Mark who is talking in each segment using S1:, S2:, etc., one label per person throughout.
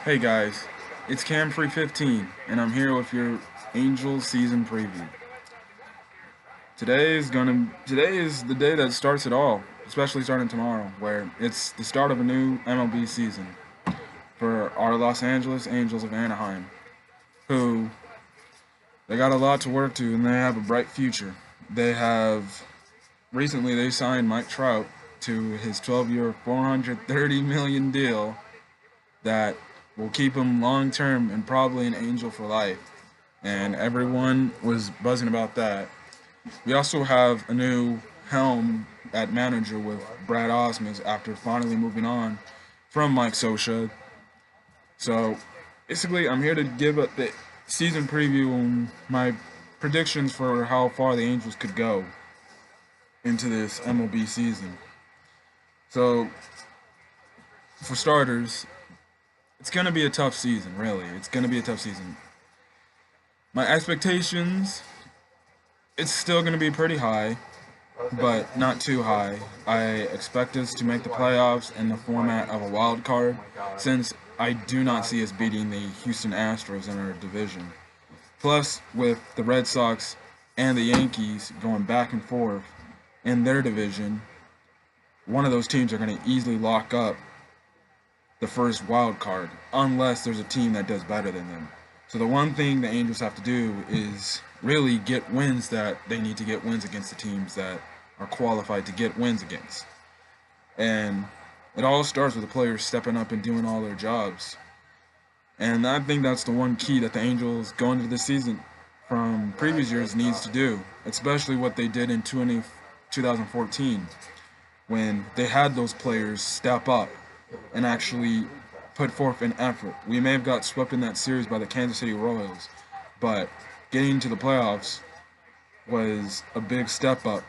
S1: Hey guys, it's Cam315, and I'm here with your Angels season preview. Today is the day that starts it all, especially starting tomorrow, where it's the start of a new MLB season for our Los Angeles Angels of Anaheim, who they got a lot to work to and they have a bright future. They have recently they signed Mike Trout to his 12-year, $430 million deal that will keep him long term and probably an Angel for life. And everyone was buzzing about that. We also have a new helm at manager with Brad Osmus after finally moving on from Mike Scioscia. So basically, I'm here to give the season preview on my predictions for how far the Angels could go into this MLB season. So, for starters, it's going to be a tough season, really. It's going to be a tough season. My expectations, it's still going to be pretty high, but not too high. I expect us to make the playoffs in the format of a wild card, since I do not see us beating the Houston Astros in our division. Plus, with the Red Sox and the Yankees going back and forth in their division, one of those teams are going to easily lock up the first wild card, unless there's a team that does better than them. So the one thing the Angels have to do is really get wins that they need to get wins against the teams that are qualified to get wins against. And it all starts with the players stepping up and doing all their jobs. And I think that's the one key that the Angels going into this season from previous years needs to do, especially what they did in 2014 when they had those players step up and actually put forth an effort. We may have got swept in that series by the Kansas City Royals, but getting to the playoffs was a big step up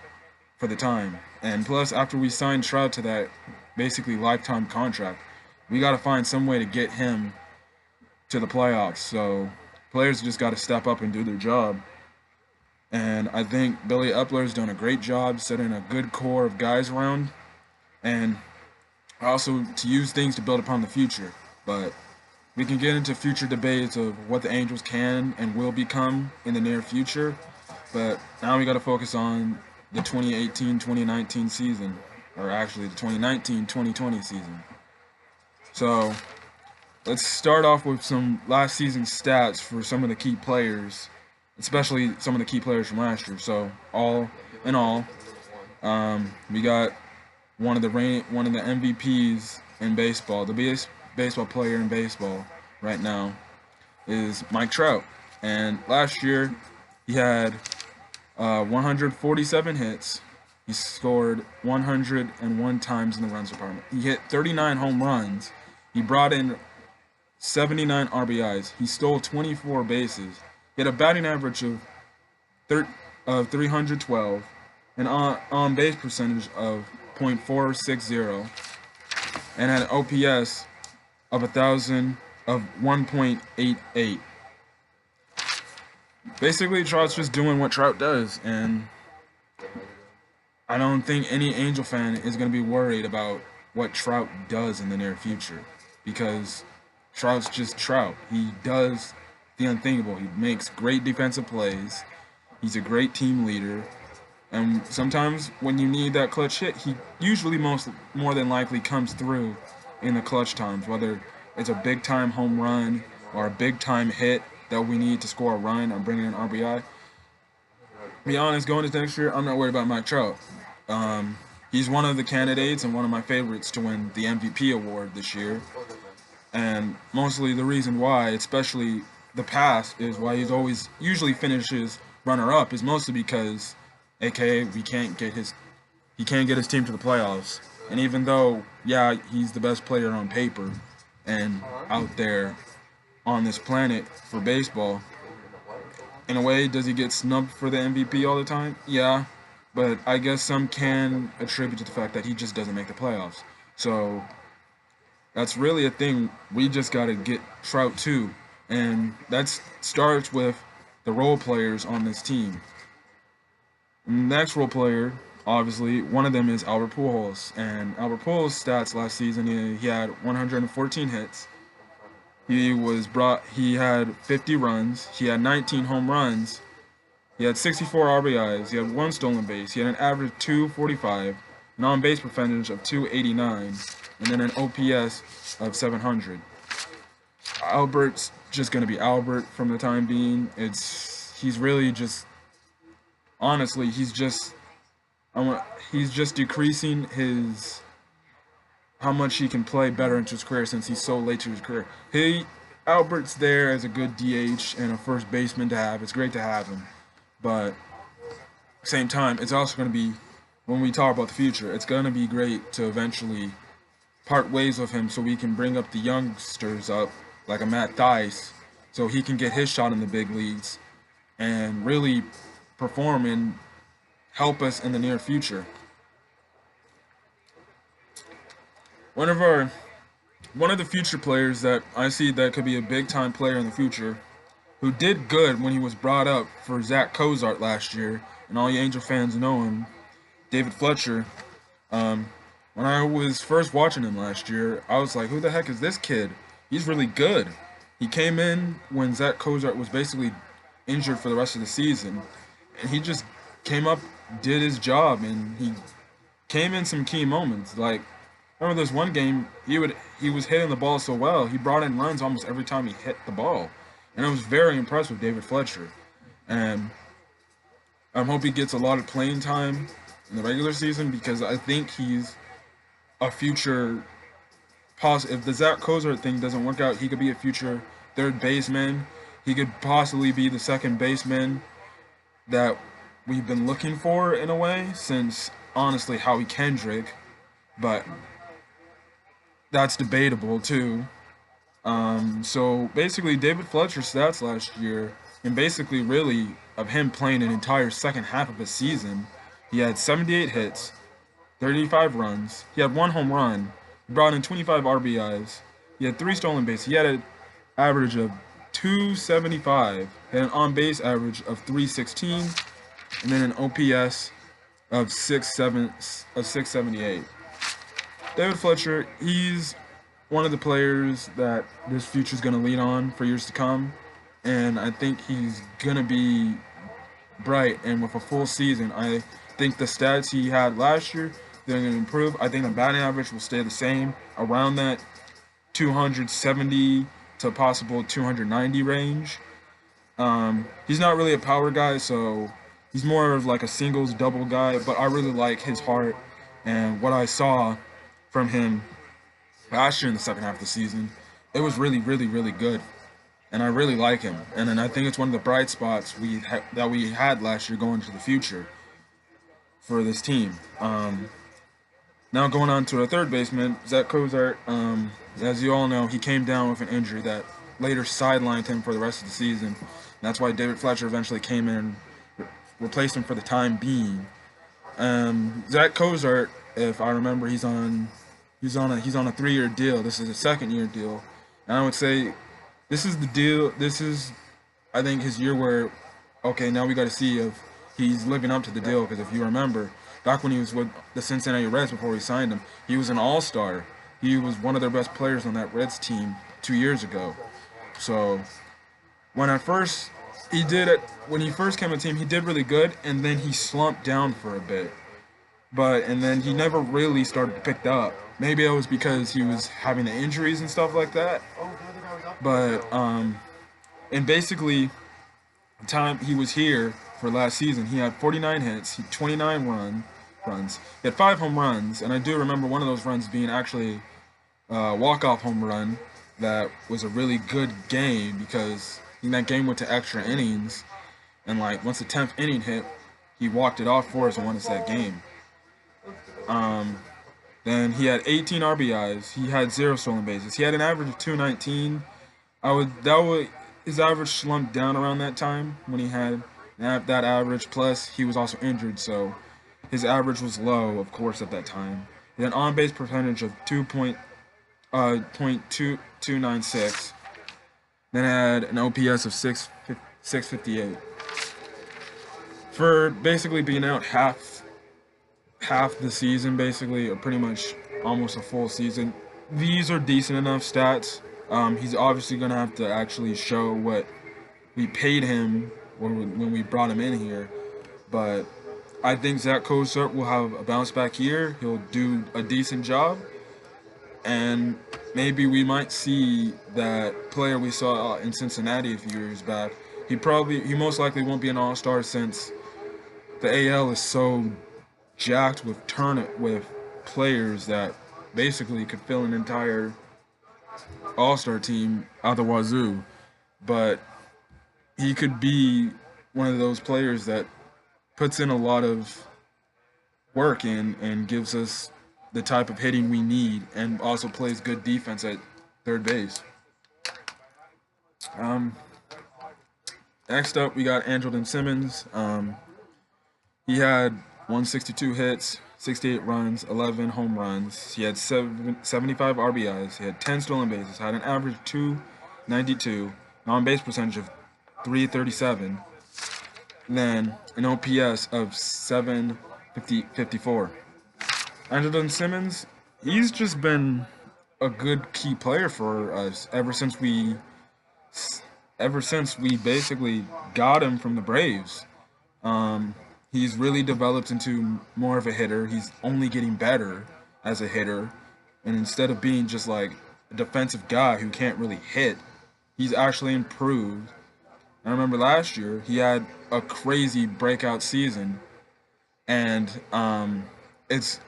S1: for the time. And plus, after we signed Trout to that basically lifetime contract, we got to find some way to get him to the playoffs. So players just got to step up and do their job. And I think Billy Epler's done a great job setting a good core of guys around, and also to use things to build upon the future. But we can get into future debates of what the Angels can and will become in the near future. But now we got to focus on the 2018-2019 season, or actually the 2019-2020 season. So let's start off with some last season stats for some of the key players, especially some of the key players from last year. So all in all, we got one of the MVPs in baseball, the biggest baseball player in baseball right now is Mike Trout. And last year he had 147 hits. He scored 101 times in the runs department. He hit 39 home runs. He brought in 79 RBIs. He stole 24 bases. He had a batting average of 312, an on base percentage of .460, and had an OPS of 1.88. Basically, Trout's just doing what Trout does, and I don't think any Angel fan is going to be worried about what Trout does in the near future, because Trout's just Trout. He does the unthinkable. He makes great defensive plays. He's a great team leader. And sometimes when you need that clutch hit, he usually more than likely comes through in the clutch times, whether it's a big-time home run or a big-time hit that we need to score a run or bring in an RBI. To be honest, going into next year, I'm not worried about Mike Trout. He's one of the candidates and one of my favorites to win the MVP award this year. And mostly the reason why, especially the past, is why he's always usually finishes runner-up is mostly because aka he can't get his team to the playoffs. And even though, yeah, he's the best player on paper and out there on this planet for baseball, in a way, does he get snubbed for the MVP all the time? Yeah, but I guess some can attribute to the fact that he just doesn't make the playoffs. So that's really a thing. We just got to get Trout too, and that starts with the role players on this team. Next role player, obviously, one of them is Albert Pujols. And Albert Pujols' stats last season, he had 114 hits. He had 50 runs. He had 19 home runs. He had 64 RBIs. He had 1 stolen base. He had an average of 245, an on-base percentage of 289, and then an OPS of 700. Albert's just gonna be Albert from the time being. He's really just honestly he's just decreasing his how much he can play better into his career since he's so late to his career. Albert's there as a good DH and a first baseman to have. It's great to have him, but at the same time, it's also going to be, when we talk about the future, it's going to be great to eventually part ways with him so we can bring up the youngsters up, like a Matt Thaiss, so he can get his shot in the big leagues and really perform and help us in the near future. One of the future players that I see that could be a big time player in the future, who did good when he was brought up for Zach Cozart last year, and all you Angel fans know him, David Fletcher. When I was first watching him last year, I was like, who the heck is this kid? He's really good. He came in when Zach Cozart was basically injured for the rest of the season, and he just came up, did his job, and he came in some key moments. Like, remember this one game, he was hitting the ball so well, he brought in runs almost every time he hit the ball. And I was very impressed with David Fletcher. And I hope he gets a lot of playing time in the regular season, because I think he's a future if the Zach Cozart thing doesn't work out, he could be a future third baseman. He could possibly be the second baseman that we've been looking for in a way, since honestly Howie Kendrick, but that's debatable too. So basically David Fletcher's stats last year, and basically really of him playing an entire second half of his season, he had 78 hits, 35 runs, he had 1 home run, he brought in 25 RBIs, he had 3 stolen bases, he had an average of 275, he had an on-base average of 316, and then an OPS of 678. David Fletcher, he's one of the players that this future is going to lean on for years to come, and I think he's going to be bright. And with a full season, I think the stats he had last year, they're going to improve. I think the batting average will stay the same, around that 270 to possible 290 range. He's not really a power guy, so he's more of like a singles, double guy, but I really like his heart, and what I saw from him last year in the second half of the season, it was really, really, really good, and I really like him. And then I think it's one of the bright spots that we had last year going into the future for this team. Now going on to our third baseman, Zach Cozart. As you all know, he came down with an injury that later sidelined him for the rest of the season. And that's why David Fletcher eventually came in and replaced him for the time being. Zach Cozart, if I remember, he's on a 3-year deal. This is a second-year deal, and I would say this is the deal. This is, I think, his year where, okay, now we got to see if he's living up to the deal. Because if you remember, back when he was with the Cincinnati Reds before we signed him, he was an all-star. He was one of their best players on that Reds team 2 years ago. So when he first came to the team, he did really good, and then he slumped down for a bit. And then he never really started to pick up. Maybe it was because he was having the injuries and stuff like that. But and basically, the time he was here for last season, he had 49 hits, 29 runs. He had 5 home runs, and I do remember one of those runs being actually a walk-off home run that was a really good game, because that game went to extra innings, and like once the 10th inning hit, he walked it off for us and won us that game. Then he had 18 RBIs. He had 0 stolen bases. He had an average of 219. His average slumped down around that time when he had that average. Plus, he was also injured, so his average was low, of course, at that time. He had an on-base percentage of 2.296. Then had an OPS of 658. For basically being out half the season, basically, or pretty much almost a full season, these are decent enough stats. He's obviously going to have to actually show what we paid him when we brought him in here. But I think Zach Cozart will have a bounce back year. He'll do a decent job. And maybe we might see that player we saw in Cincinnati a few years back. He most likely won't be an all-star since the AL is so jacked with players that basically could fill an entire all-star team out the wazoo. But he could be one of those players that puts in a lot of work in and gives us the type of hitting we need, and also plays good defense at third base. Um, Next up, we got Andrelton Simmons. He had 162 hits, 68 runs, 11 home runs. He had 75 RBIs. He had 10 stolen bases. Had an average of 292, on-base percentage of 337, then an OPS of 754. Andrelton Simmons, he's just been a good key player for us ever since we basically got him from the Braves. He's really developed into more of a hitter. He's only getting better as a hitter, and instead of being just like a defensive guy who can't really hit, he's actually improved. I remember last year he had a crazy breakout season, and it's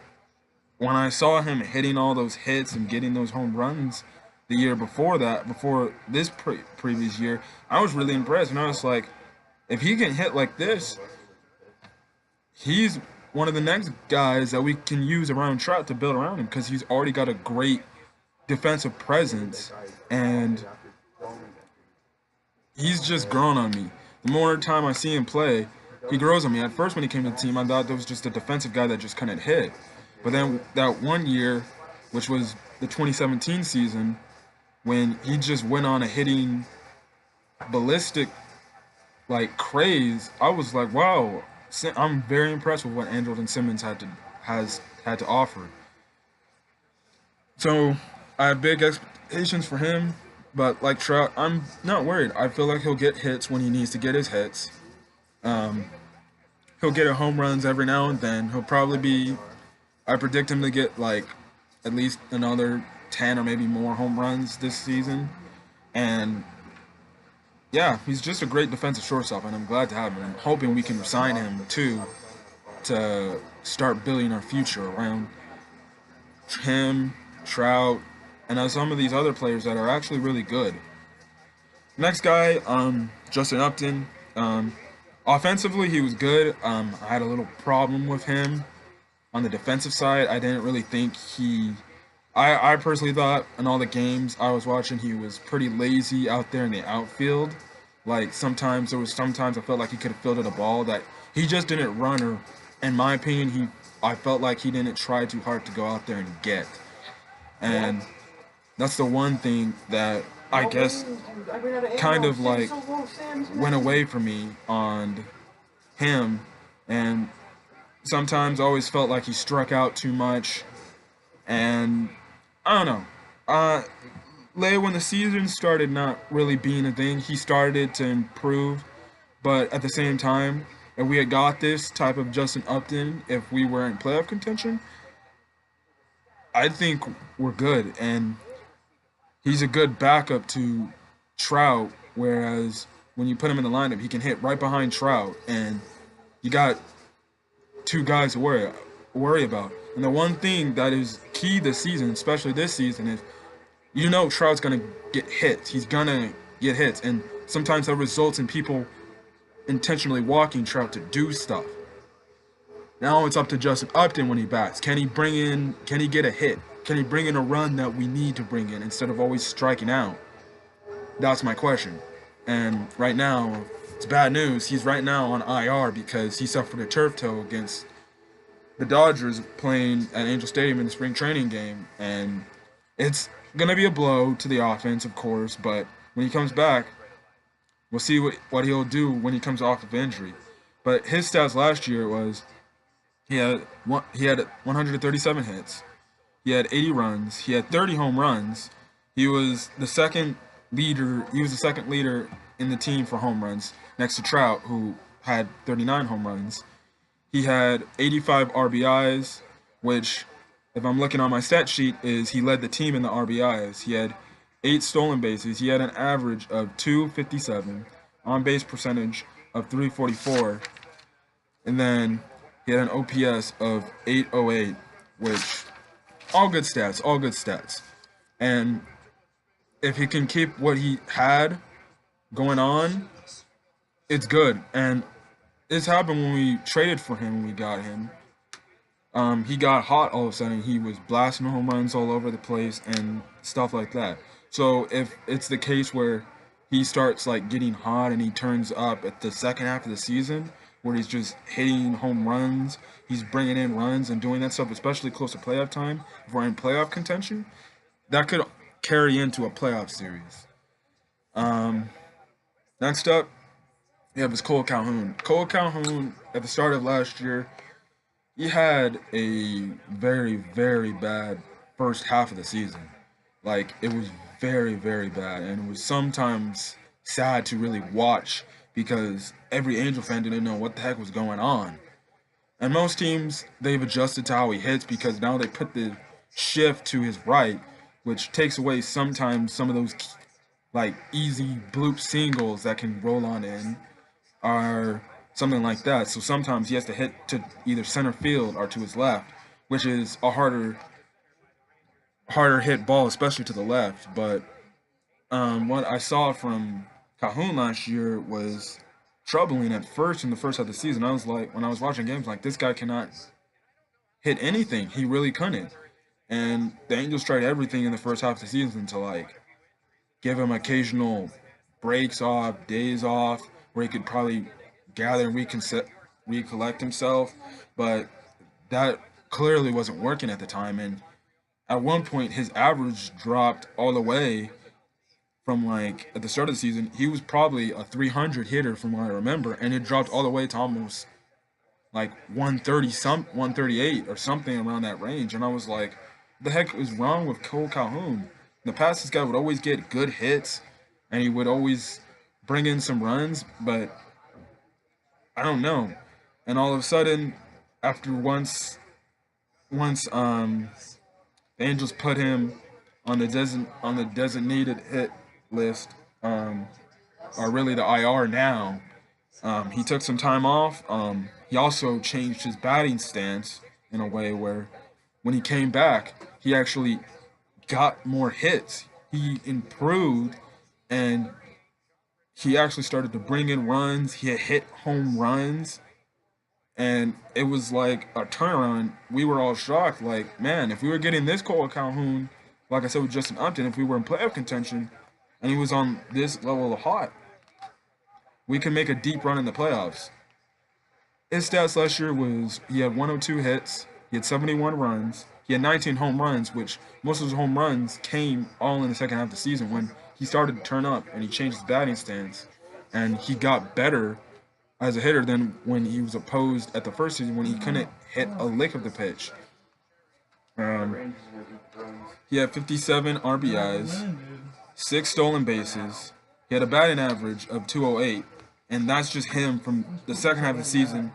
S1: when I saw him hitting all those hits and getting those home runs the year before that, before this previous year, I was really impressed. And I was like, if he can hit like this, he's one of the next guys that we can use around Trout to build around him, because he's already got a great defensive presence, and he's just grown on me. The more time I see him play, he grows on me. At first, when he came to the team, I thought there was just a defensive guy that just couldn't hit. But then that one year, which was the 2017 season, when he just went on a hitting ballistic like craze, I was like, wow, I'm very impressed with what Andrelton Simmons has had to offer. So I have big expectations for him, but like Trout, I'm not worried. I feel like he'll get hits when he needs to get his hits. He'll get home runs every now and then. I predict him to get like at least another 10 or maybe more home runs this season. And yeah, he's just a great defensive shortstop, and I'm glad to have him. I'm hoping we can sign him too to start building our future around him, Trout, and some of these other players that are actually really good. Next guy, Justin Upton. Offensively, he was good. I had a little problem with him on the defensive side. I didn't really think I personally thought in all the games I was watching, he was pretty lazy out there in the outfield. Like sometimes I felt like he could have fielded a ball that he just didn't run, or in my opinion, I felt like he didn't try too hard to go out there and get. And that's the one thing that I guess kind of like went away from me on him. And sometimes I always felt like he struck out too much. And I don't know. Later, when the season started not really being a thing, he started to improve. But at the same time, if we had got this type of Justin Upton, if we were in playoff contention, I think we're good. And he's a good backup to Trout, whereas when you put him in the lineup, he can hit right behind Trout, and you got two guys to worry about. And the one thing that is key this season, especially this season, is Trout's going to get hits. He's going to get hits. And sometimes that results in people intentionally walking Trout to do stuff. Now it's up to Justin Upton when he bats. Can he get a hit? Can he bring in a run that we need to bring in instead of always striking out? That's my question. And right now, it's bad news. He's right now on IR because he suffered a turf toe against the Dodgers playing at Angel Stadium in the spring training game. And it's going to be a blow to the offense, of course, but when he comes back, we'll see what he'll do when he comes off of injury. But his stats last year was he had 137 hits, he had 80 runs, he had 30 home runs, He was the second leader. He was the second leader in the team for home runs, next to Trout, who had 39 home runs. He had 85 RBIs, which, if I'm looking on my stat sheet, is he led the team in the RBIs. He had 8 stolen bases. He had an average of 257, on base percentage of 344, and then he had an OPS of 808, which all good stats, all good stats. And if he can keep what he had going on, it's good. And this happened when we traded for him. We got him. He got hot all of a sudden. He was blasting home runs all over the place and stuff like that. So if it's the case where he starts like getting hot and he turns up at the second half of the season, where he's just hitting home runs, he's bringing in runs and doing that stuff, especially close to playoff time, if we're in playoff contention, that could carry into a playoff series. Um, Next up, you have is Cole Calhoun. Cole Calhoun, at the start of last year, he had a very, very bad first half of the season. Like, it was very, very bad. And it was sometimes sad to really watch because every Angel fan didn't know what the heck was going on. And most teams, they've adjusted to how he hits because now they put the shift to his right, which takes away sometimes some of those like easy bloop singles that can roll on in or something like that. So sometimes he has to hit to either center field or to his left, which is a harder hit ball, especially to the left. But what I saw from Calhoun last year was troubling at first in the first half of the season. I was like, when I was watching games, like this guy cannot hit anything. He really couldn't. And the Angels tried everything in the first half of the season to like give him occasional breaks off, days off, where he could probably gather and recollect himself. But that clearly wasn't working at the time. And at one point, his average dropped all the way from like at the start of the season. He was probably a 300 hitter from what I remember, and it dropped all the way to almost like 130 138 or something around that range. And I was like, the heck is wrong with Cole Calhoun? In the past, this guy would always get good hits, and he would always bring in some runs, but I don't know. And all of a sudden, after once the Angels put him on the designated hit list, or really the IR now, he took some time off. He also changed his batting stance in a way where when he came back, he actually got more hits. He improved and he actually started to bring in runs. He hit home runs. And it was like a turnaround. We were all shocked. Like, man, if we were getting this Cole Calhoun, like I said with Justin Upton, if we were in playoff contention and he was on this level of hot, we can make a deep run in the playoffs. His stats last year was he had 102 hits, he had 71 runs, he had 19 home runs, which most of his home runs came all in the second half of the season when he started to turn up and he changed his batting stance and he got better as a hitter than when he was opposed at the first season when he couldn't hit a lick of the pitch. Um, he had 57 RBIs, 6 stolen bases. He had a batting average of 208, and that's just him from the second half of the season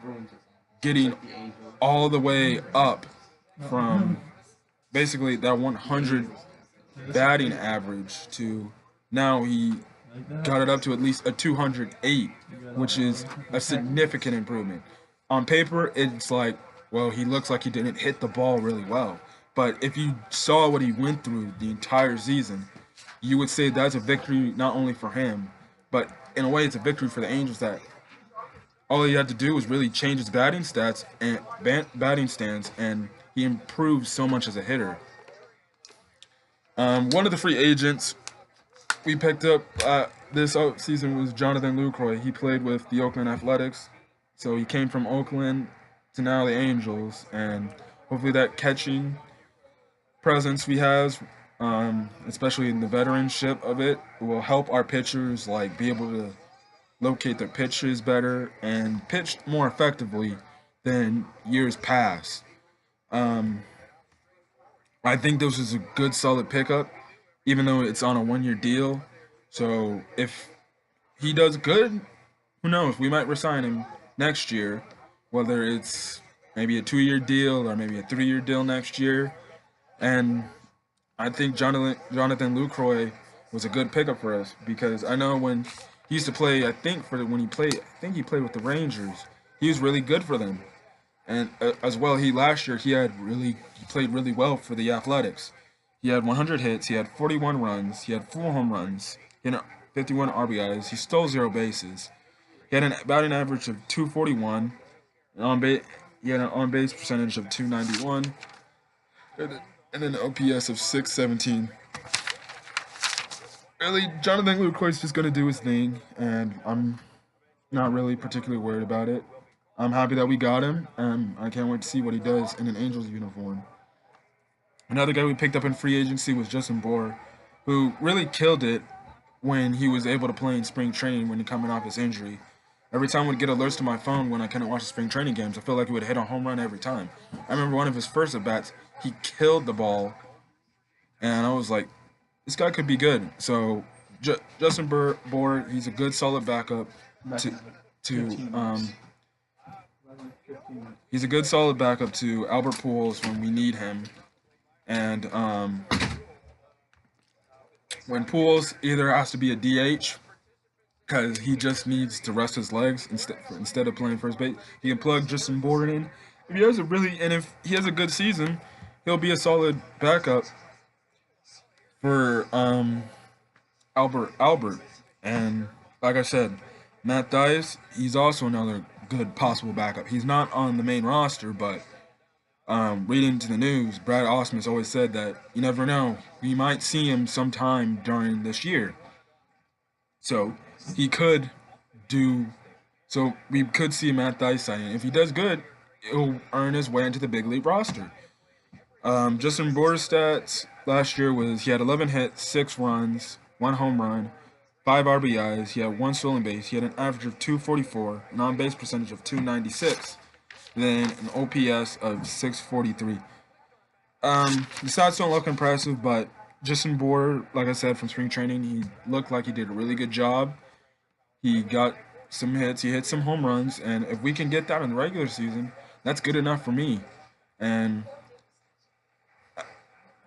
S1: getting all the way up from basically that 100 batting average to now he got it up to at least a 208, which is a significant improvement. On paper, it's like, well, he looks like he didn't hit the ball really well. But if you saw what he went through the entire season, you would say that's a victory not only for him, but in a way, it's a victory for the Angels that all he had to do was really change his batting stats and batting stance, and he improved so much as a hitter. One of the free agents we picked up this season was Jonathan Lucroy. He played with the Oakland Athletics, so he came from Oakland to now the Angels, and hopefully that catching presence we have, especially in the veteranship of it, will help our pitchers like be able to locate their pitches better and pitch more effectively than years past. Um, I think this is a good solid pickup, even though it's on a 1 year deal. So if he does good, who knows? We might resign him next year, whether it's maybe a 2 year deal or maybe a 3 year deal next year. And I think Jonathan Lucroy was a good pickup for us because I know when he used to play, I think I think he played with the Rangers. He was really good for them, and as well, last year he played really well for the Athletics. He had 100 hits, he had 41 runs, he had 4 home runs, he had 51 RBIs, he stole 0 bases. He had an batting average of 241, he had an on base percentage of 291, and an OPS of 617. Really, Jonathan Lucroy's just gonna do his thing, and I'm not really particularly worried about it. I'm happy that we got him, and I can't wait to see what he does in an Angels uniform. Another guy we picked up in free agency was Justin Bour, who really killed it when he was able to play in spring training when he coming off his injury. Every time I would get alerts to my phone when I couldn't watch the spring training games, I felt like he would hit a home run every time. I remember one of his first at bats, he killed the ball, and I was like, this guy could be good. So Justin Bour, he's a good, solid backup to to he's a good, solid backup to Albert Pujols when we need him. And when Pujols either has to be a DH because he just needs to rest his legs instead of playing first base, he can plug Justin Bour in. If he has a good season, he'll be a solid backup for Albert. And like I said, Matt Dias, he's also another good possible backup. He's not on the main roster, but reading to the news, Brad Ausmus always said that you never know. We might see him sometime during this year. So he could do. So we could see Matt Dice signing. If he does good, he'll earn his way into the big league roster. Justin Bour's stats last year was he had 11 hits, 6 runs, 1 home run, 5 RBIs. He had 1 stolen base. He had an average of 244, an on base percentage of 296, then an OPS of 643. The stats don't look impressive, but Justin Bour, like I said, from spring training, he looked like he did a really good job. He got some hits, he hit some home runs, and if we can get that in the regular season, that's good enough for me. And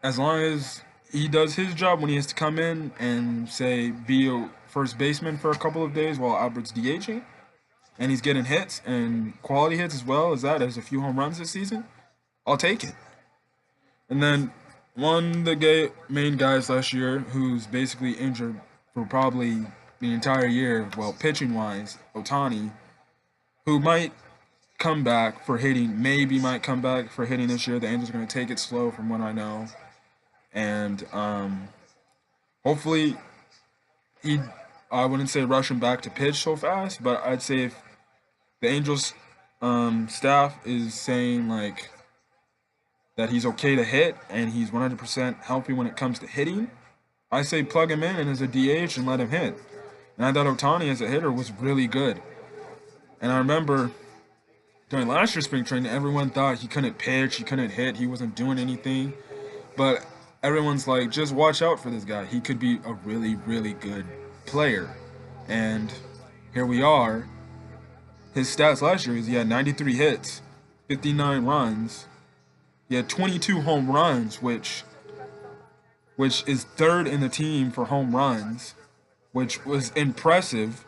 S1: as long as he does his job when he has to come in and say be a first baseman for a couple of days while Albert's DHing, and he's getting hits and quality hits as well as that, as a few home runs this season, I'll take it. And then one of the main guys last year who's basically injured for probably the entire year, well, pitching wise, Ohtani, who might come back for hitting, maybe might come back for hitting this year. The Angels are going to take it slow from what I know. And hopefully I wouldn't say rush him back to pitch so fast, but I'd say if the Angels staff is saying like that he's okay to hit and he's 100% healthy when it comes to hitting, I say plug him in as a DH and let him hit. And I thought Ohtani as a hitter was really good. And I remember during last year's spring training, everyone thought he couldn't pitch, he couldn't hit, he wasn't doing anything. But everyone's like, just watch out for this guy. He could be a really, really good player. And here we are. His stats last year is he had 93 hits, 59 runs. He had 22 home runs, which is third in the team for home runs, which was impressive.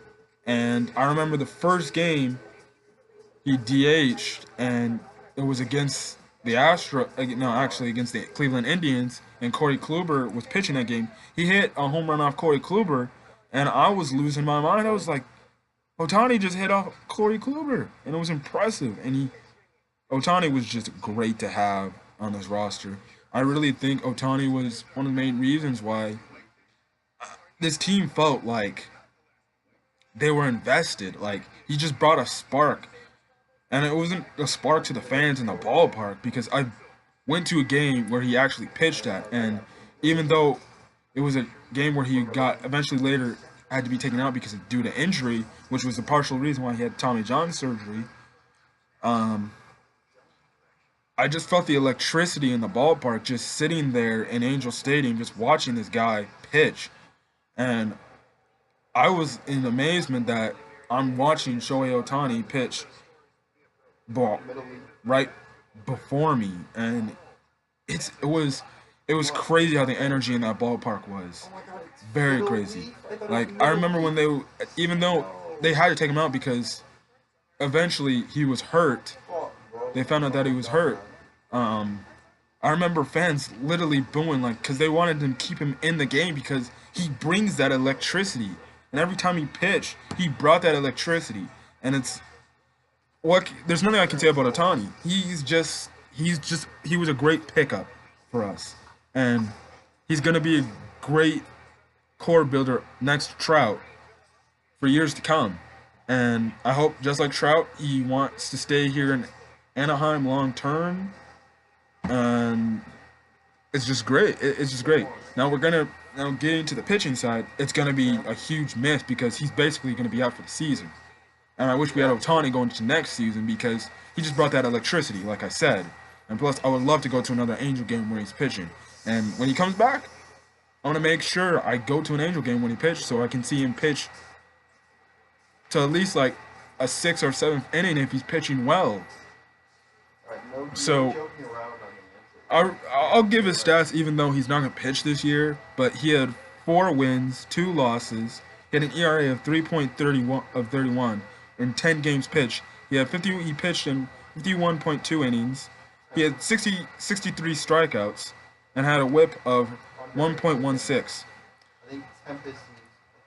S1: And I remember the first game he DH'd, and it was against against the Cleveland Indians, and Corey Kluber was pitching that game. He hit a home run off Corey Kluber, and I was losing my mind. I was like, Ohtani just hit off Corey Kluber, and it was impressive. And Ohtani was just great to have on this roster. I really think Ohtani was one of the main reasons why this team felt like they were invested. Like, he just brought a spark. And it wasn't a spark to the fans in the ballpark, because I went to a game where he actually pitched at. And even though it was a game where he got eventually later had to be taken out because of due to injury, which was the partial reason why he had Tommy John surgery, I just felt the electricity in the ballpark just sitting there in Angel Stadium, just watching this guy pitch. And I was in amazement that I'm watching Shohei Ohtani pitch ball right before me, and it was crazy how the energy in that ballpark was. Very crazy. Like I remember when they, even though they had to take him out because eventually he was hurt, they found out that he was hurt. Um, I remember fans literally booing like because they wanted to keep him in the game because he brings that electricity, and every time he pitched, he brought that electricity, and it's what there's nothing I can say about Otani. He was a great pickup for us, and he's gonna be a great core builder next to Trout for years to come. And I hope, just like Trout, he wants to stay here in Anaheim long term. And it's just great. It's just great. Now we're gonna now get into the pitching side. It's gonna be a huge miss because he's basically gonna be out for the season. And I wish we had Otani going into next season because he just brought that electricity, like I said. And plus, I would love to go to another Angel game where he's pitching. And when he comes back, I want to make sure I go to an Angel game when he pitches so I can see him pitch to at least like a sixth or seventh inning if he's pitching well. So I'll give his stats even though he's not going to pitch this year, but he had 4 wins, 2 losses. He had an ERA of 3.31 in 10 games pitched. He pitched in 51.2 innings. He had 63 strikeouts and had a whip of 1.16.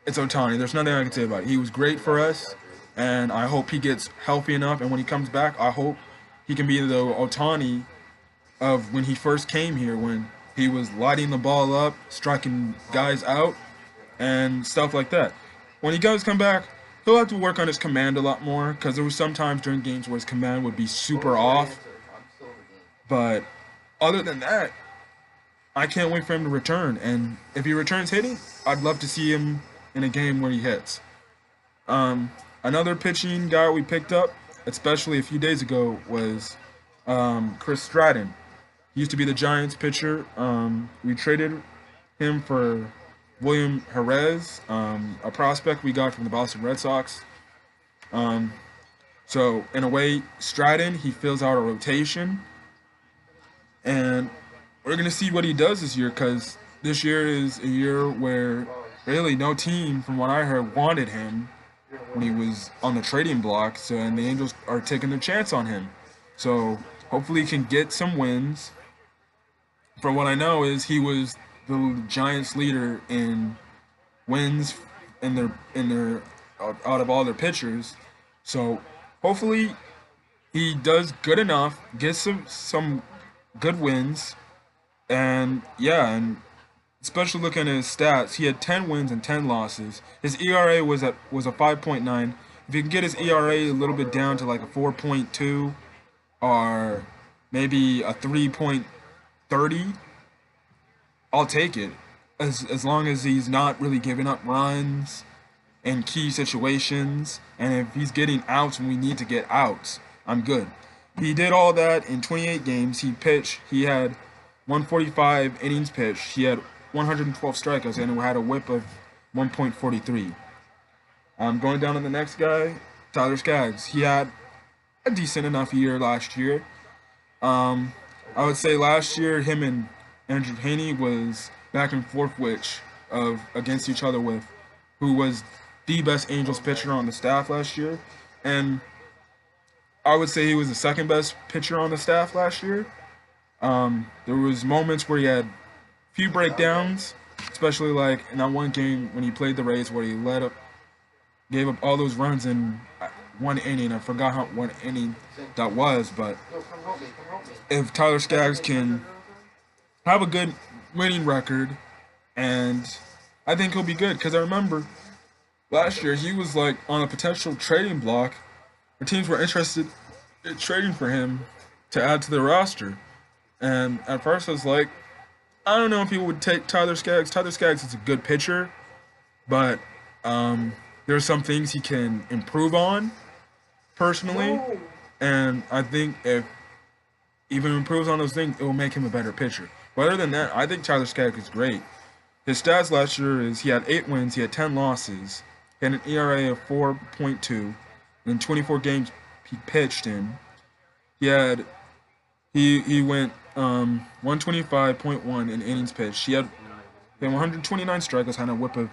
S1: It's Otani. There's nothing I can say about it. He was great for us, and I hope he gets healthy enough. And when he comes back, I hope he can be the Otani of when he first came here, when he was lighting the ball up, striking guys out, and stuff like that. When he does come back, he'll have to work on his command a lot more because there was some times during games where his command would be super off. But other than that, I can't wait for him to return. And if he returns hitting, I'd love to see him in a game where he hits. Another pitching guy we picked up, especially a few days ago, was Chris Stratton. He used to be the Giants pitcher. We traded him for William Jerez, a prospect we got from the Boston Red Sox. So in a way, Stratton, he fills out a rotation, and we're gonna see what he does this year because this year is a year where really no team, from what I heard, wanted him when he was on the trading block. So and the Angels are taking their chance on him. So hopefully he can get some wins. From what I know is he was the Giants leader in wins in their out of all their pitchers. So hopefully he does good enough, gets some good wins, and yeah, and especially looking at his stats, he had 10 wins and 10 losses. His ERA was a 5.9. If you can get his ERA a little bit down to like a 4.2 or maybe a 3.30, I'll take it. As long as he's not really giving up runs in key situations, and if he's getting outs when we need to get outs, I'm good. He did all that in 28 games. He had 145 innings pitched. He had 112 strikeouts and had a whip of 1.43. Going down to the next guy, Tyler Skaggs. He had a decent enough year last year. I would say last year him and Andrew Haney was back and forth against each other with who was the best Angels pitcher on the staff last year. And I would say he was the second best pitcher on the staff last year. There was moments where he had few breakdowns, especially like in that one game when he played the Rays where he gave up all those runs in one inning. I forgot how one inning that was, but if Tyler Skaggs can have a good winning record, and I think he'll be good because I remember last year he was like on a potential trading block where teams were interested in trading for him to add to their roster. And at first I was like, I don't know if people would take Tyler Skaggs. Tyler Skaggs is a good pitcher, but there are some things he can improve on personally. And I think if If he improves on those things, it will make him a better pitcher. But other than that, I think Tyler Skaggs is great. His stats last year is he had 8 wins, he had 10 losses, he had an ERA of 4.2 in 24 games he pitched in. He had he went 125.1 in innings pitched. He had 129 strikeouts, had a WHIP of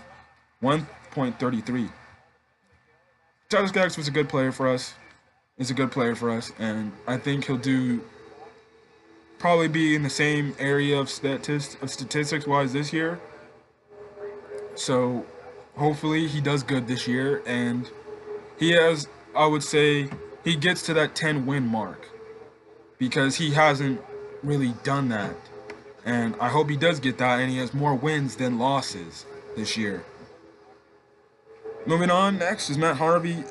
S1: 1.33. Tyler Skaggs was a good player for us. Is a good player for us, and I think he'll do probably be in the same area of statistics wise this year. So hopefully he does good this year, and he has, I would say, he gets to that 10 win mark because he hasn't really done that. And I hope he does get that, and he has more wins than losses this year. Moving on, next is Matt Harvey.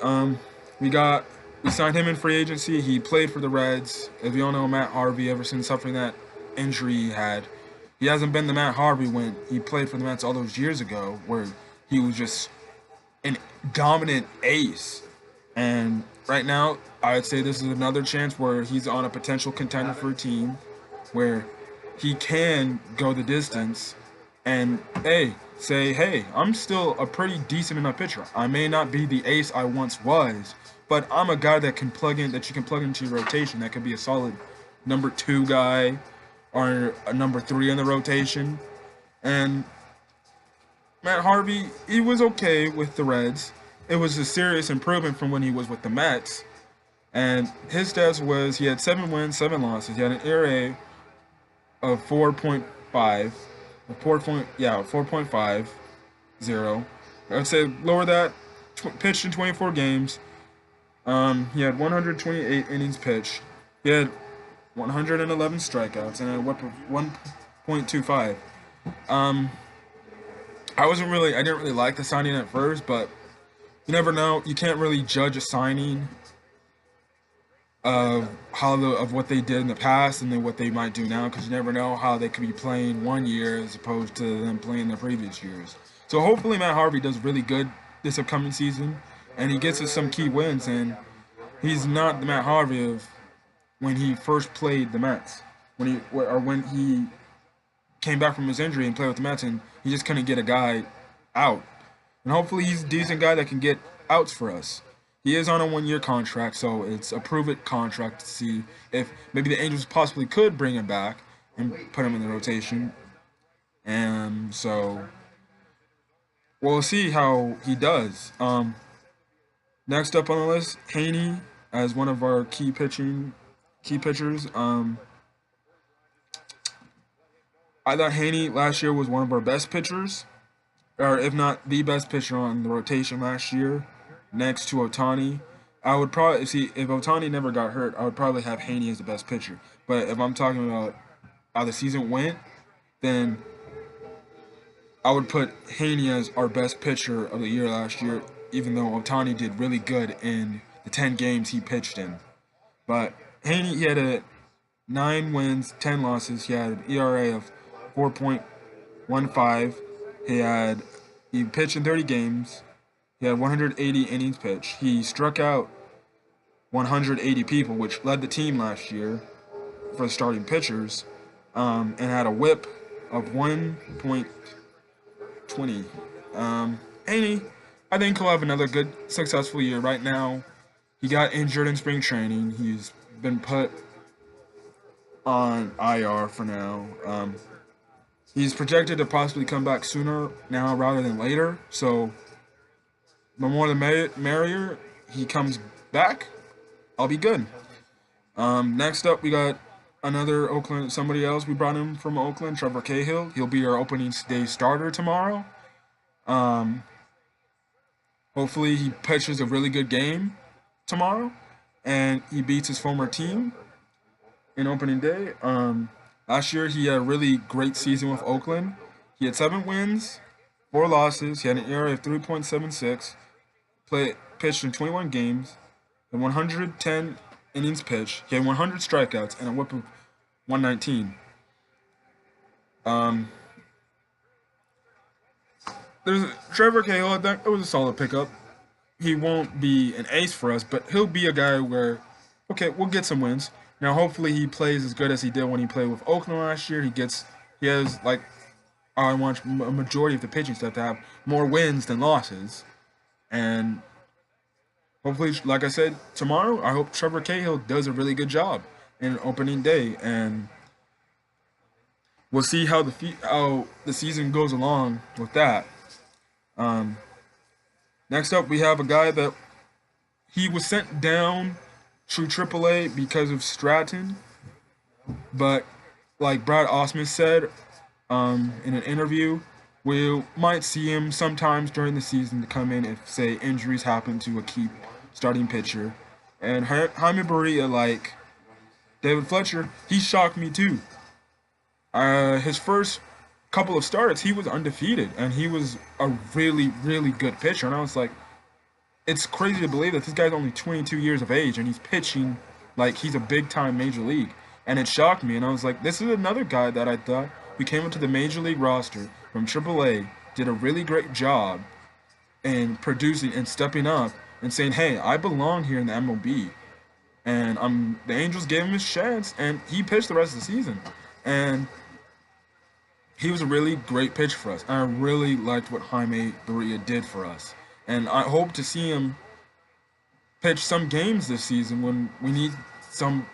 S1: We signed him in free agency. He played for the Reds. As we all know, Matt Harvey, ever since suffering that injury he had, he hasn't been the Matt Harvey when he played for the Mets all those years ago, where he was just an dominant ace. And right now, I would say this is another chance where he's on a potential contender for a team where he can go the distance and hey, I'm still a pretty decent enough pitcher. I may not be the ace I once was, but I'm a guy that you can plug into your rotation. That could be a solid number 2 guy or a number 3 in the rotation. And Matt Harvey, he was okay with the Reds. It was a serious improvement from when he was with the Mets. And his stats was he had 7 wins, 7 losses. He had an ERA of 4.5. 4.50. I would say lower that. Pitched in 24 games. He had 128 innings pitched. He had 111 strikeouts and a WHIP of 1.25. I didn't really like the signing at first, but you never know. You can't really judge a signing of what they did in the past and then what they might do now, because you never know how they could be playing one year as opposed to them playing the previous years. So hopefully Matt Harvey does really good this upcoming season, and he gets us some key wins. And he's not the Matt Harvey of when he first played the Mets, when he came back from his injury and played with the Mets, and he just couldn't get a guy out. And hopefully he's a decent guy that can get outs for us. He is on a 1-year contract, so it's a prove-it contract to see if maybe the Angels possibly could bring him back and put him in the rotation. And so we'll see how he does. Next up on the list, Heaney as one of our key pitchers. I thought Heaney last year was one of our best pitchers, or if not the best pitcher on the rotation last year, next to Ohtani. I would probably see if Ohtani never got hurt, I would probably have Heaney as the best pitcher. But if I'm talking about how the season went, then I would put Heaney as our best pitcher of the year last year, even though Ohtani did really good in the 10 games he pitched in. But Heaney, he had 9 wins, 10 losses. He had an ERA of 4.15. He pitched in 30 games. He had 180 innings pitched. He struck out 180 people, which led the team last year for the starting pitchers, and had a WHIP of 1.20. Heaney, I think he'll have another good, successful year. Right now, he got injured in spring training. He's been put on IR for now. He's projected to possibly come back sooner now rather than later, so the more the merrier. He comes back, I'll be good. Next up, we got somebody else we brought in from Oakland, Trevor Cahill. He'll be our opening day starter tomorrow. Hopefully he pitches a really good game tomorrow, and he beats his former team in opening day. Last year, he had a really great season with Oakland. He had 7 wins, 4 losses. He had an ERA of 3.76. Pitched in 21 games, and 110 innings pitched. He had 100 strikeouts and a WHIP of 119. There's Trevor Cahill. I think it was a solid pickup. He won't be an ace for us, but he'll be a guy where, okay, we'll get some wins. Now, hopefully, he plays as good as he did when he played with Oakland last year. He has like I want a majority of the pitching staff to have more wins than losses, and hopefully, like I said, tomorrow I hope Trevor Cahill does a really good job in opening day, and we'll see how the season goes along with that. Um, Next up, we have a guy that he was sent down to AAA because of Stratton, but like Brad Osmus said in an interview, we might see him sometimes during the season to come in if, say, injuries happen to a key starting pitcher. And Jaime Barria, like David Fletcher, he shocked me too. His first couple of starts, he was undefeated, and he was a really, really good pitcher. And I was like, it's crazy to believe that this guy's only 22 years of age, and he's pitching like he's a big-time major league. And it shocked me, and I was like, this is another guy that I thought we came into the major league roster from AAA, did a really great job in producing and stepping up and saying, hey, I belong here in the MLB. And the Angels gave him his chance, and he pitched the rest of the season. And he was a really great pitcher for us. And I really liked what Jaime Barria did for us. And I hope to see him pitch some games this season when we need some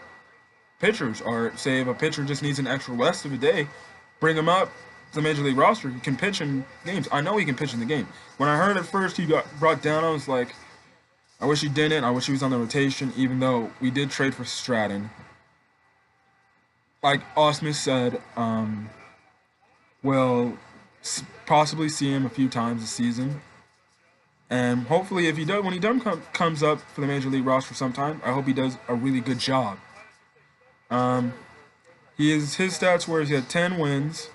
S1: pitchers. Or say if a pitcher just needs an extra rest of a day, bring him up to the Major League roster. He can pitch in games. I know he can pitch in the game. When I heard at first he got brought down, I was like, I wish he didn't. I wish he was on the rotation, even though we did trade for Stratton. Like Osmus said, we'll possibly see him a few times this season. And hopefully, if he does, when he comes up for the Major League roster sometime, I hope he does a really good job. His stats were he had 10 wins,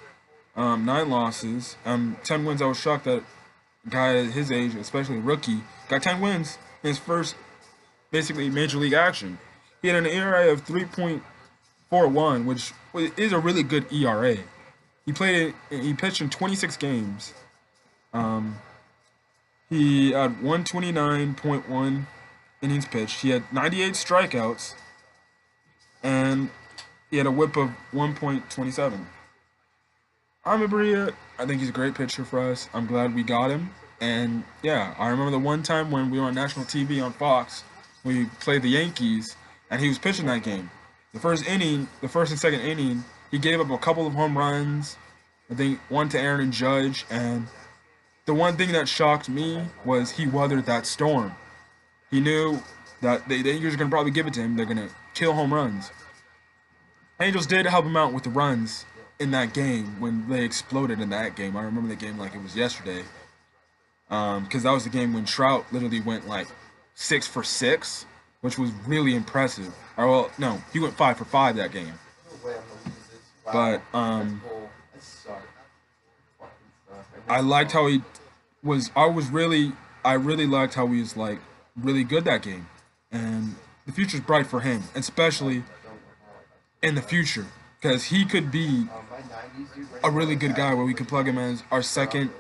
S1: 9 losses. 10 wins. I was shocked that a guy at his age, especially a rookie, got 10 wins in his first, basically, Major League action. He had an ERA of 3.41, which is a really good ERA. He pitched in 26 games. He had 129.1 innings pitched. He had 98 strikeouts, and he had a WHIP of 1.27. Jaime Barria, I think he's a great pitcher for us. I'm glad we got him. And yeah, I remember the one time when we were on national TV on Fox, we played the Yankees, and he was pitching that game. The first and second inning, he gave up a couple of home runs. I think one to Aaron Judge, and the one thing that shocked me was he weathered that storm. He knew that the Angels are going to probably give it to him. They're going to kill home runs. Angels did help him out with the runs in that game when they exploded in that game. I remember the game like it was yesterday. Because that was the game when Trout literally went like 6 for 6, which was really impressive. Or, well, no, he went 5 for 5 that game. But I liked how he was. I really liked how he was like really good that game, and the future's bright for him, especially in the future, because he could be a really good guy where we could plug him as our second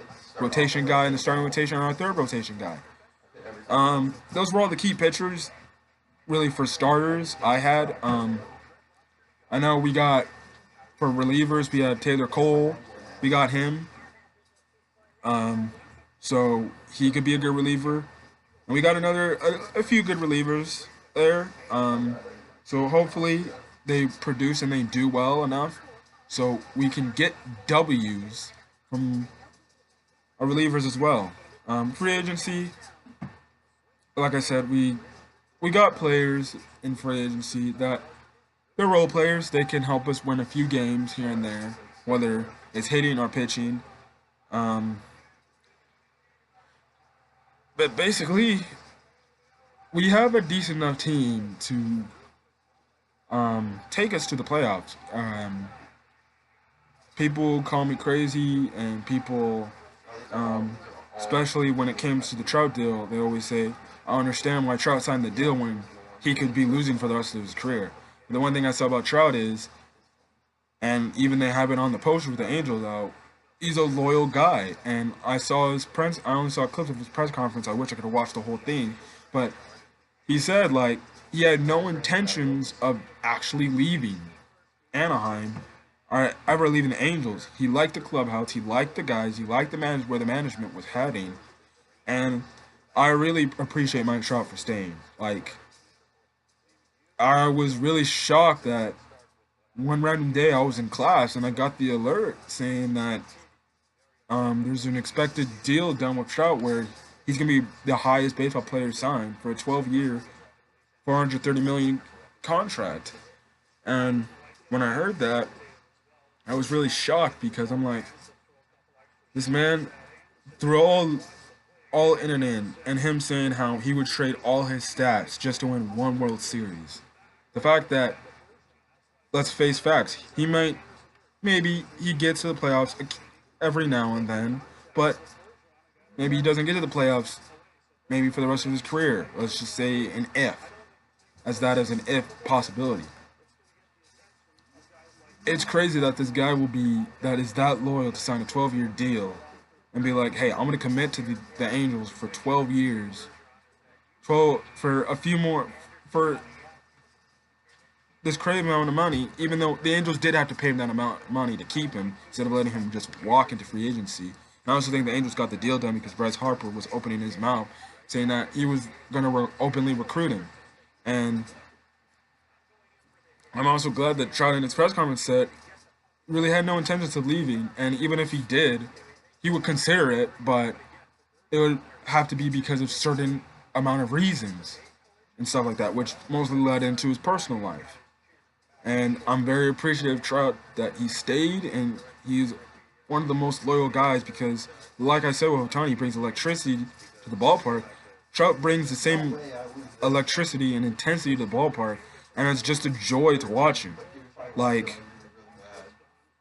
S1: rotation guy in the starting rotation or our third rotation guy. Those were all the key pitchers, really, for starters I had. I know we got, for relievers, we had Taylor Cole. We got him. So he could be a good reliever. And we got a few good relievers there. So hopefully they produce and they do well enough so we can get W's from our relievers as well. Free agency, like I said, we got players in free agency that they're role players. They can help us win a few games here and there, whether it's hitting or pitching. But basically, we have a decent enough team to take us to the playoffs. People call me crazy, and people, especially when it comes to the Trout deal, they always say, I understand why Trout signed the deal when he could be losing for the rest of his career. But the one thing I saw about Trout is, and even they have it on the poster with the Angels out, he's a loyal guy. And I only saw clips of his press conference. I wish I could have watched the whole thing. But he said like he had no intentions of actually leaving Anaheim or ever leaving the Angels. He liked the clubhouse, he liked the guys, he liked the where the management was heading, and I really appreciate Mike Trout for staying. Like I was really shocked that one random day I was in class and I got the alert saying that there's an expected deal done with Trout where he's gonna be the highest baseball player signed for a 12-year, 430 million contract. And when I heard that, I was really shocked because I'm like, this man through all in and him saying how he would trade all his stats just to win one World Series. The fact that let's face facts, he might maybe he gets to the playoffs every now and then, but maybe he doesn't get to the playoffs maybe for the rest of his career. Let's just say an if, as that is an if possibility. It's crazy that this guy will be that is that loyal to sign a 12-year deal and be like, hey, I'm gonna commit to the Angels for 12 years, 12 for a few more for this crazy amount of money, even though the Angels did have to pay him that amount of money to keep him instead of letting him just walk into free agency. And I also think the Angels got the deal done because Bryce Harper was opening his mouth saying that he was going to openly recruit him. And I'm also glad that Trout in his press conference said really had no intentions of leaving, and even if he did, he would consider it, but it would have to be because of certain amount of reasons and stuff like that, which mostly led into his personal life. And I'm very appreciative of Trout that he stayed, and he's one of the most loyal guys because, like I said, with Ohtani brings electricity to the ballpark. Trout brings the same electricity and intensity to the ballpark, and it's just a joy to watch him. Like,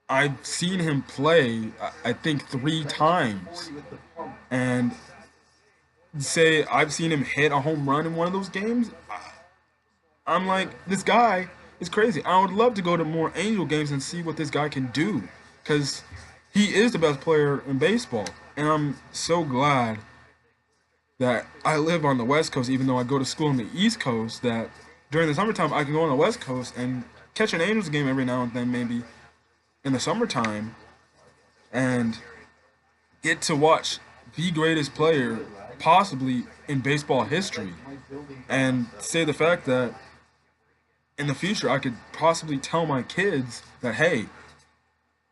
S1: I've seen him play, I think, 3 times, and say I've seen him hit a home run in one of those games. I'm like, this guy is crazy. I would love to go to more Angel games and see what this guy can do, because he is the best player in baseball. And I'm so glad that I live on the West Coast, even though I go to school on the East Coast, that during the summertime I can go on the West Coast and catch an Angels game every now and then, maybe in the summertime, and get to watch the greatest player possibly in baseball history. And say the fact that in the future I could possibly tell my kids that, hey,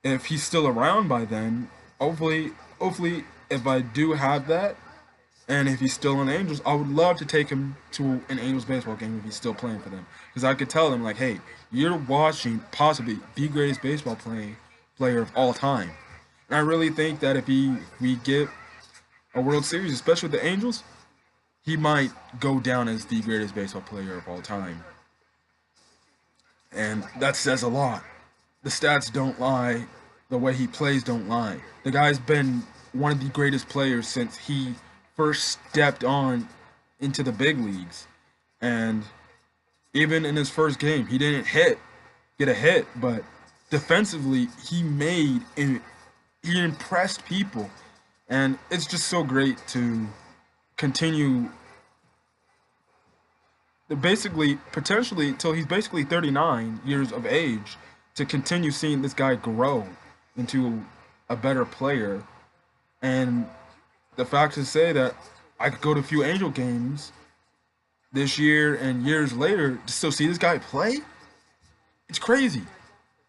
S1: if he's still around by then, hopefully if I do have that, and if he's still in the Angels, I would love to take him to an Angels baseball game if he's still playing for them. Because I could tell them, like, hey, you're watching possibly the greatest baseball player of all time. And I really think that if we get a World Series, especially with the Angels, he might go down as the greatest baseball player of all time. And that says a lot. The stats don't lie. The way he plays don't lie. The guy's been one of the greatest players since he first stepped on into the big leagues. And even in his first game, he didn't get a hit, but defensively, he impressed people. And it's just so great to continue basically potentially till he's basically 39 years of age to continue seeing this guy grow into a better player. And the fact to say that I could go to a few Angel games this year and years later to still see this guy play, it's crazy.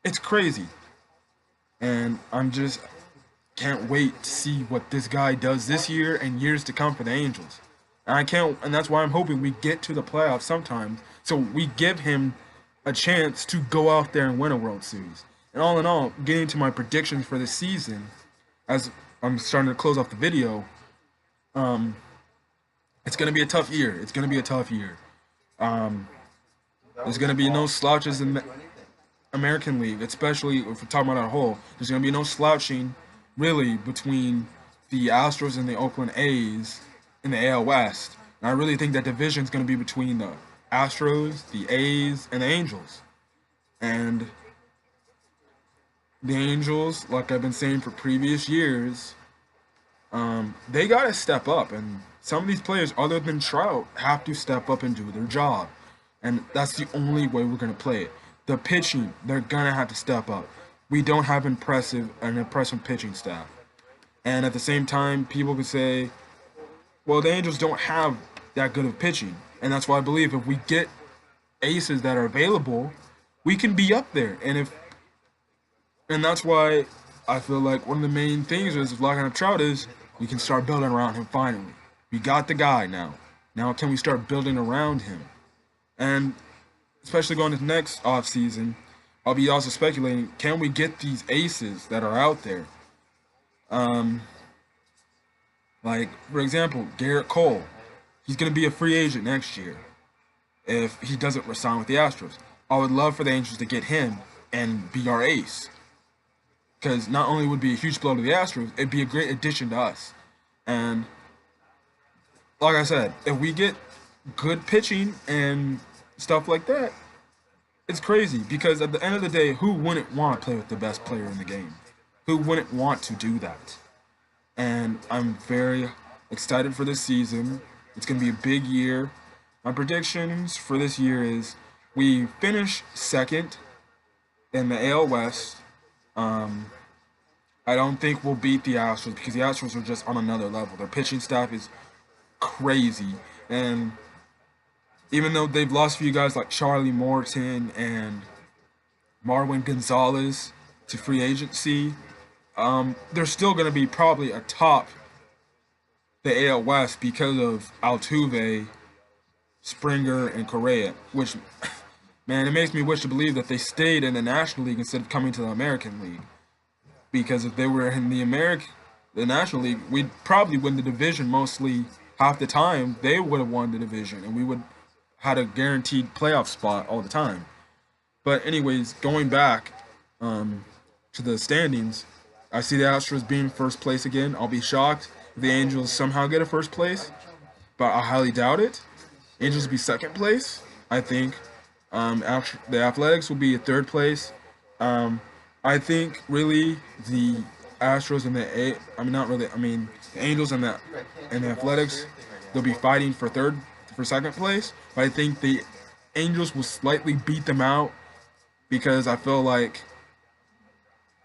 S1: It's crazy. And I'm just can't wait to see what this guy does this year and years to come for the Angels. And that's why I'm hoping we get to the playoffs sometimes, so we give him a chance to go out there and win a World Series. And all in all, getting to my predictions for this season, as I'm starting to close off the video, it's going to be a tough year. It's going to be a tough year. There's going to be no slouches in the American League, especially if we're talking about our whole. There's going to be no slouching, really, between the Astros and the Oakland A's in the AL West. And I really think that division is going to be between the Astros, the A's, and the Angels. And the Angels, like I've been saying for previous years, they got to step up. And some of these players, other than Trout, have to step up and do their job. And that's the only way we're going to play it. The pitching, they're going to have to step up. We don't have an impressive pitching staff. And at the same time, people could say, well, the Angels don't have that good of pitching. And that's why I believe if we get aces that are available, we can be up there. And that's why I feel like one of the main things is locking up Trout is we can start building around him finally. We got the guy now. Now can we start building around him? And especially going into next offseason, I'll be also speculating, can we get these aces that are out there? Like, for example, Garrett Cole. He's going to be a free agent next year if he doesn't resign with the Astros. I would love for the Angels to get him and be our ace. Because not only would it be a huge blow to the Astros, it'd be a great addition to us. And like I said, if we get good pitching and stuff like that, it's crazy. Because at the end of the day, who wouldn't want to play with the best player in the game? Who wouldn't want to do that? And I'm very excited for this season. It's going to be a big year. My predictions for this year is we finish second in the AL West. I don't think we'll beat the Astros because the Astros are just on another level. Their pitching staff is crazy. And even though they've lost a few guys like Charlie Morton and Marwin Gonzalez to free agency, they're still going to be probably atop the AL West because of Altuve, Springer, and Correa, which, man, it makes me wish to believe that they stayed in the National League instead of coming to the American League. Because if they were in the National League, we'd probably win the division mostly half the time. They would have won the division, and we would had a guaranteed playoff spot all the time. But anyways, going back to the standings, I see the Astros being first place again. I'll be shocked if the Angels somehow get a first place, but I highly doubt it. Angels will be second place, I think. The Athletics will be a third place. I think really the Astros and the Angels and the Athletics, they'll be fighting for second place. But I think the Angels will slightly beat them out because I feel like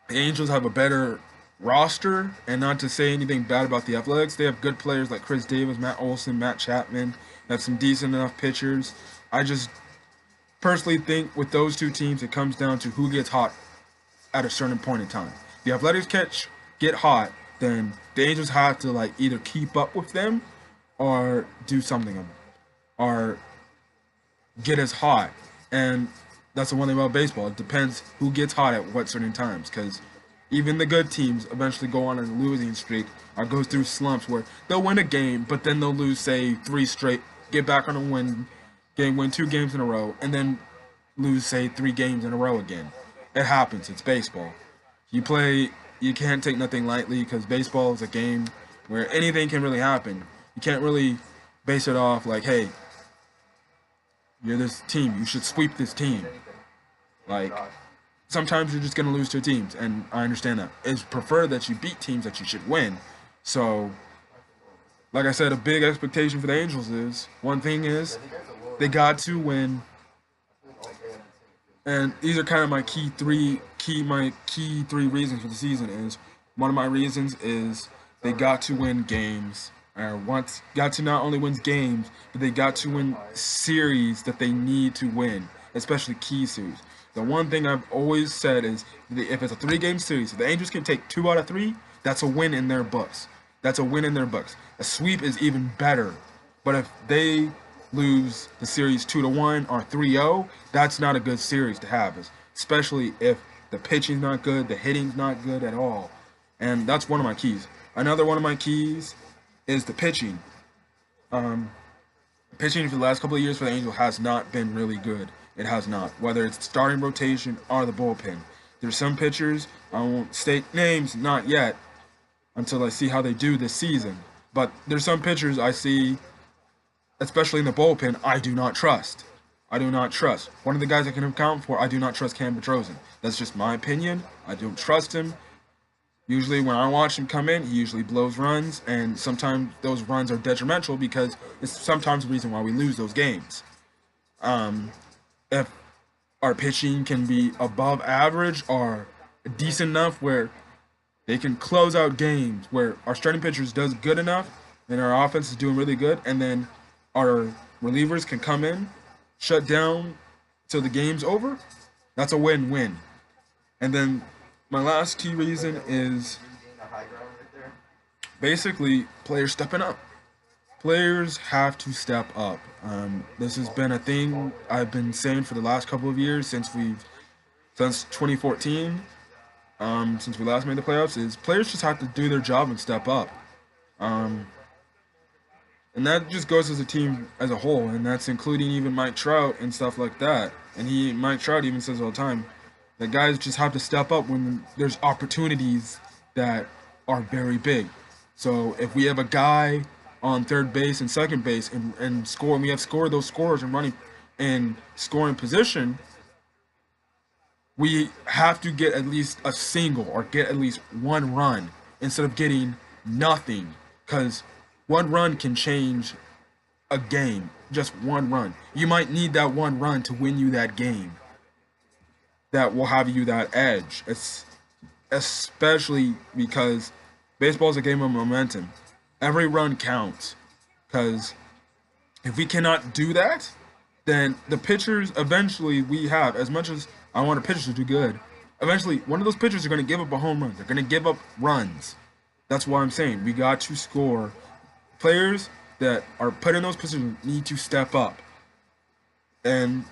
S1: the Angels have a better roster, and not to say anything bad about the Athletics, they have good players like Chris Davis, Matt Olson, Matt Chapman. They have some decent enough pitchers. I just personally think with those two teams, it comes down to who gets hot at a certain point in time. If the Athletics get hot, then the Angels have to either keep up with them or do something or get as hot. And that's the one thing about baseball. It depends who gets hot at what certain times, because even the good teams eventually go on a losing streak or go through slumps where they'll win a game, but then they'll lose, say, 3 straight, get back on a win 2 games in a row, and then lose, say, 3 games in a row again. It happens. It's baseball. You can't take nothing lightly because baseball is a game where anything can really happen. You can't really base it off like, hey, you're this team, you should sweep this team. Sometimes you're just going to lose to teams, and I understand that. It's preferred that you beat teams that you should win. So, like I said, a big expectation for the Angels is, one thing is, they got to win. And these are kind of my key three reasons for the season is, one of my reasons is they got to win games. Got to not only win games, but they got to win series that they need to win, especially key series. The one thing I've always said is, if it's a 3-game series, if the Angels can take 2 out of 3, that's a win in their books. That's a win in their books. A sweep is even better. But if they lose the series 2-1 or 3-0, that's not a good series to have, especially if the pitching's not good, the hitting's not good at all. And that's one of my keys. Another one of my keys is the pitching. Pitching for the last couple of years for the Angels has not been really good. It has not. Whether it's starting rotation or the bullpen. There's some pitchers, I won't state names, not yet, until I see how they do this season. But there's some pitchers I see, especially in the bullpen, I do not trust. I do not trust. One of the guys I can account for, I do not trust Cam Petrosian. That's just my opinion. I don't trust him. Usually, when I watch him come in, he usually blows runs, and sometimes those runs are detrimental because it's sometimes the reason why we lose those games. Um, if our pitching can be above average or decent enough where they can close out games, where our starting pitchers does good enough and our offense is doing really good, and then our relievers can come in, shut down till the game's over, that's a win-win. And then my last key reason is basically players stepping up. Players have to step up. This has been a thing I've been saying for the last couple of years since 2014, since we last made the playoffs. Is players just have to do their job and step up, um, and that just goes as a team as a whole, and that's including even Mike Trout and stuff like that. And Mike Trout even says all the time that guys just have to step up when there's opportunities that are very big. So if we have a guy on third base and second base and score, and we have scored those scorers and running and scoring position, we have to get at least a single or get at least one run instead of getting nothing, because one run can change a game. Just one run. You might need that one run to win you that game. That will have you that edge. It's especially because baseball is a game of momentum. Every run counts. Because if we cannot do that, then the pitchers eventually we have, as much as I want a pitcher to do good, eventually one of those pitchers are going to give up a home run. They're going to give up runs. That's why I'm saying we got to score. Players that are put in those positions need to step up. And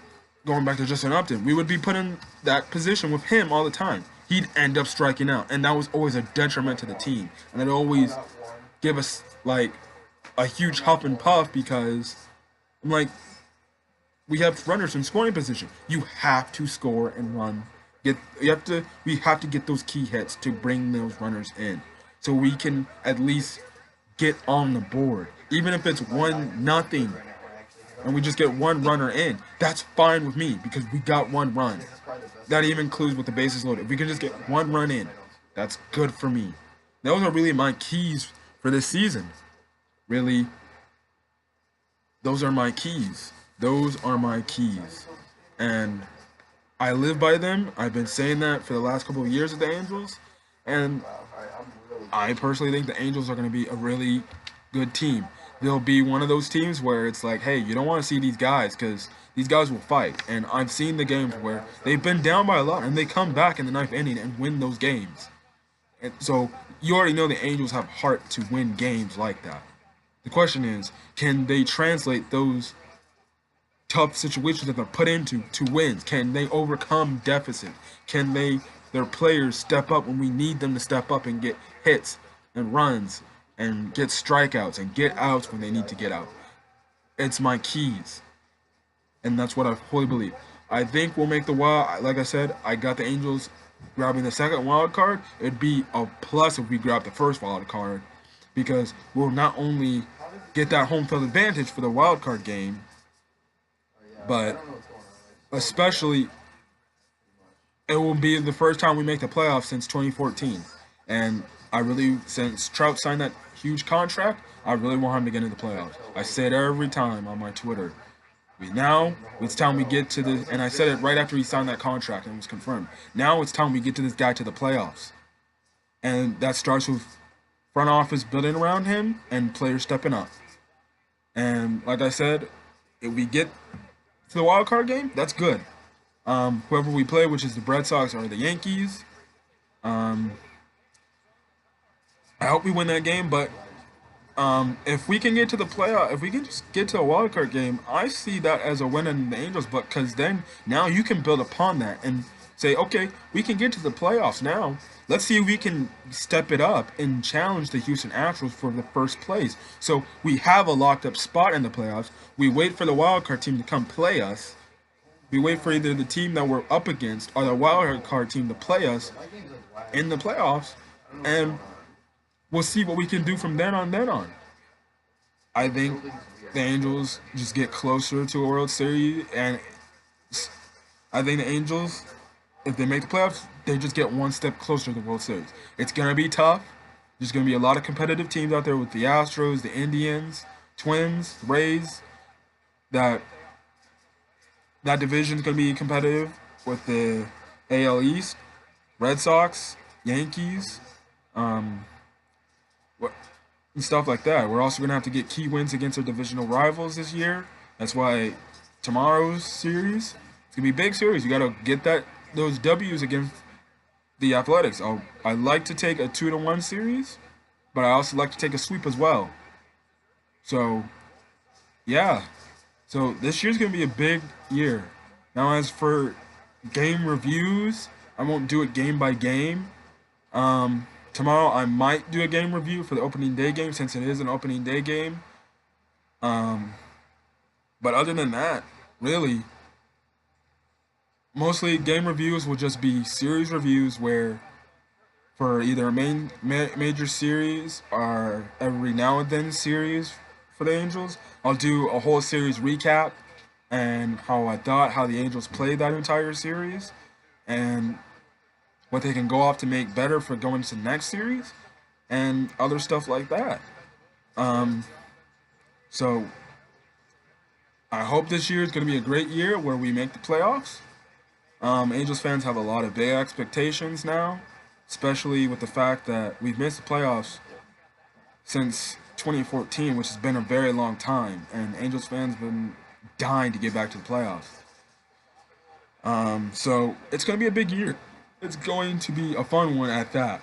S1: going back to Justin Upton, we would be put in that position with him all the time. He'd end up striking out, and that was always a detriment to the team. And it always give us like a huge huff and puff because I'm like, we have runners in scoring position. You have to score and run. We have to get those key hits to bring those runners in, so we can at least get on the board. Even if it's 1-0, and we just get one runner in, that's fine with me because we got one run. That even includes with the bases loaded. If we can just get one run in, that's good for me. Those are really my keys for this season. Really, those are my keys. Those are my keys. And I live by them. I've been saying that for the last couple of years with the Angels. And I personally think the Angels are going to be a really good team. They'll be one of those teams where it's like, hey, you don't want to see these guys because these guys will fight. And I've seen the games where they've been down by a lot and they come back in the ninth inning and win those games. And so you already know the Angels have heart to win games like that. The question is, can they translate those tough situations that they're put into to wins? Can they overcome deficit? Can their players step up when we need them to step up and get hits and runs and get strikeouts and get outs when they need to get out? It's my keys, and that's what I fully believe. I think we'll make the wild. Like I said, I got the Angels grabbing the second wild card. It'd be a plus if we grab the first wild card, because we'll not only get that home field advantage for the wild card game, but especially it will be the first time we make the playoffs since 2014. And since Trout signed that huge contract, I really want him to get into the playoffs. I say it every time on my Twitter. Now it's time we get to this, and I said it right after he signed that contract and it was confirmed. Now it's time we get to this guy to the playoffs. And that starts with front office building around him and players stepping up. And like I said, if we get to the wild card game, that's good. Whoever we play, which is the Red Sox or the Yankees, I hope we win that game. But if we can get to the playoff, if we can just get to a wild card game, I see that as a win in the Angels. But because then now you can build upon that and say, okay, we can get to the playoffs now. Let's see if we can step it up and challenge the Houston Astros for the first place. So we have a locked up spot in the playoffs. We wait for the wild card team to come play us. We wait for either the team that we're up against or the wild card team to play us in the playoffs, and we'll see what we can do from then on. I think the Angels just get closer to a World Series, and I think the Angels if they make the playoffs, they just get one step closer to the World Series. It's gonna be tough. There's gonna be a lot of competitive teams out there with the Astros, the Indians, Twins, Rays. That that division's gonna be competitive with the AL East, Red Sox, Yankees, um, and stuff like that. We're also gonna have to get key wins against our divisional rivals this year. That's why tomorrow's series, it's gonna be a big series. You gotta get those W's against the Athletics. I like to take a 2-1 series, but I also like to take a sweep as well. So yeah, so this year's gonna be a big year. Now, as for game reviews, I won't do it game by game. Tomorrow I might do a game review for the opening day game since it is an opening day game. Um, but other than that, really, mostly game reviews will just be series reviews where for either a major series or every now and then series for the Angels, I'll do a whole series recap and how the Angels played that entire series and what they can go off to make better for going to the next series and other stuff like that. Um, so I hope this year is going to be a great year where we make the playoffs. Angels fans have a lot of big expectations now, especially with the fact that we've missed the playoffs since 2014, which has been a very long time, and Angels fans have been dying to get back to the playoffs. So it's going to be a big year. It's going to be a fun one at that.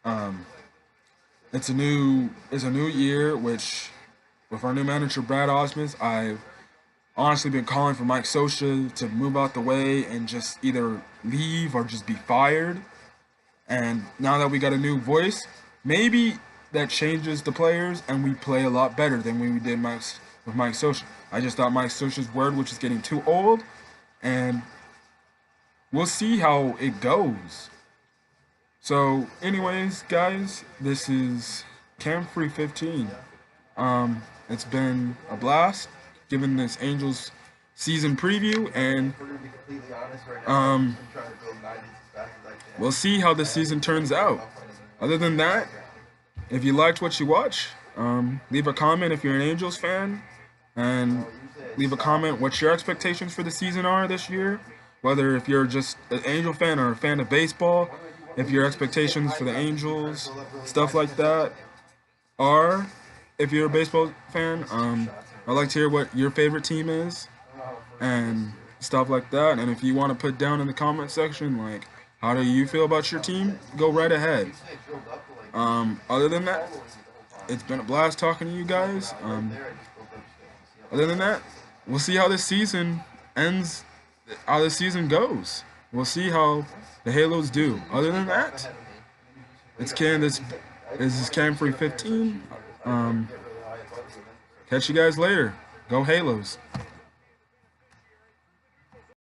S1: Um, it's a new year, which with our new manager Brad Osmus, I've honestly been calling for Mike Scioscia to move out the way and just either leave or just be fired. And now that we got a new voice, maybe that changes the players and we play a lot better than when we did with Mike Scioscia. I just thought Mike Scioscia's word was just getting too old, and we'll see how it goes. So, anyways, guys, this is Camp Free 15. It's been a blast giving this Angels season preview, and we'll see how the season turns out. Other than that, if you liked what you watch, leave a comment if you're an Angels fan, and leave a comment what your expectations for the season are this year. Whether if you're just an Angel fan or a fan of baseball, if your expectations for the Angels, stuff like that, are. If you're a baseball fan, I'd like to hear what your favorite team is and stuff like that. And if you want to put down in the comment section, like, how do you feel about your team, go right ahead. Other than that, it's been a blast talking to you guys. Other than that, we'll see how this season ends, how this season goes. We'll see how the Halos do. Other than that, this is Cam Free 15. Catch you guys later. Go Halos.